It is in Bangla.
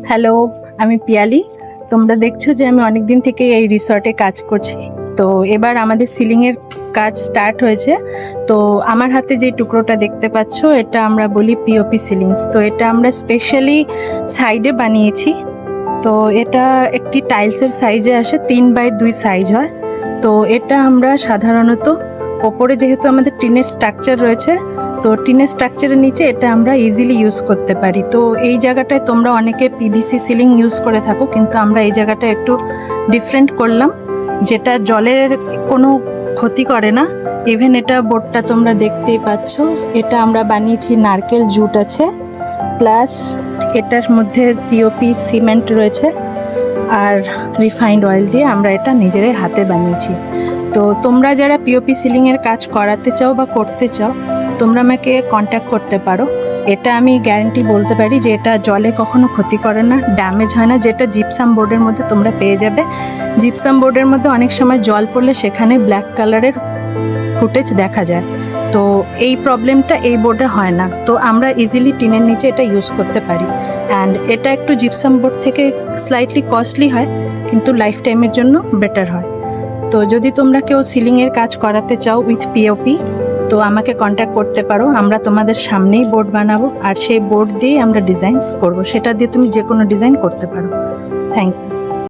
হ্যালো, আমি পিয়ালি। তোমরা দেখছো যে আমি অনেক দিন থেকে এই রিসর্টে কাজ করছি। তো এবার আমাদের সিলিংয়ের কাজ স্টার্ট হয়েছে। তো আমার হাতে যে টুকরোটা দেখতে পাচ্ছ, এটা আমরা বলি পিওপি সিলিংস। তো এটা আমরা স্পেশালি সাইডে বানিয়েছি। তো এটা একটি টাইলসের সাইজে আসে, 3x2 সাইজ হয়। তো এটা আমরা সাধারণত ওপরে যেহেতু আমাদের টিনের স্ট্রাকচার রয়েছে, তো টিনের স্ট্রাকচারের নিচে এটা আমরা ইজিলি ইউজ করতে পারি। তো এই জায়গাটায় তোমরা অনেকে পিভিসি সিলিং ইউজ করে থাকো, কিন্তু আমরা এই জায়গাটা একটু ডিফারেন্ট করলাম, যেটা জলের কোনো ক্ষতি করে না। ইভেন এটা বোর্ডটা তোমরা দেখতেই পাচ্ছ, এটা আমরা বানিয়েছি, নারকেল জুট আছে, প্লাস এটার মধ্যে পিওপি সিমেন্ট রয়েছে, আর রিফাইন্ড অয়েল দিয়ে আমরা এটা নিজেরাই হাতে বানিয়েছি। তো তোমরা যারা পিওপি সিলিংয়ের কাজ করাতে চাও বা করতে চাও, তোমরা আমাকে কন্ট্যাক্ট করতে পারো। এটা আমি গ্যারান্টি বলতে পারি যে এটা জলে কখনো ক্ষতি করে না, ড্যামেজ হয় না, যেটা জিপসাম বোর্ডের মধ্যে তোমরা পেয়ে যাবে। জিপসাম বোর্ডের মধ্যে অনেক সময় জল পড়লে সেখানে ব্ল্যাক কালারের ফুটেজ দেখা যায়। তো এই প্রবলেমটা এই বোর্ডে হয় না। তো আমরা ইজিলি টিনের নিচে এটা ইউজ করতে পারি। অ্যান্ড এটা একটু জিপসাম বোর্ড থেকে স্লাইটলি কস্টলি হয়, কিন্তু লাইফ টাইমের জন্য বেটার হয়। তো যদি তোমরা কেউ সিলিংয়ের কাজ করাতে চাও উইথ পিওপি, তো আমাকে কন্ট্যাক্ট করতে পারো। আমরা তোমাদের সামনেই বোর্ড বানাবো, আর সেই বোর্ড দিয়েই আমরা ডিজাইনস করবো। সেটা দিয়ে তুমি যে কোনো ডিজাইন করতে পারো। Thank you.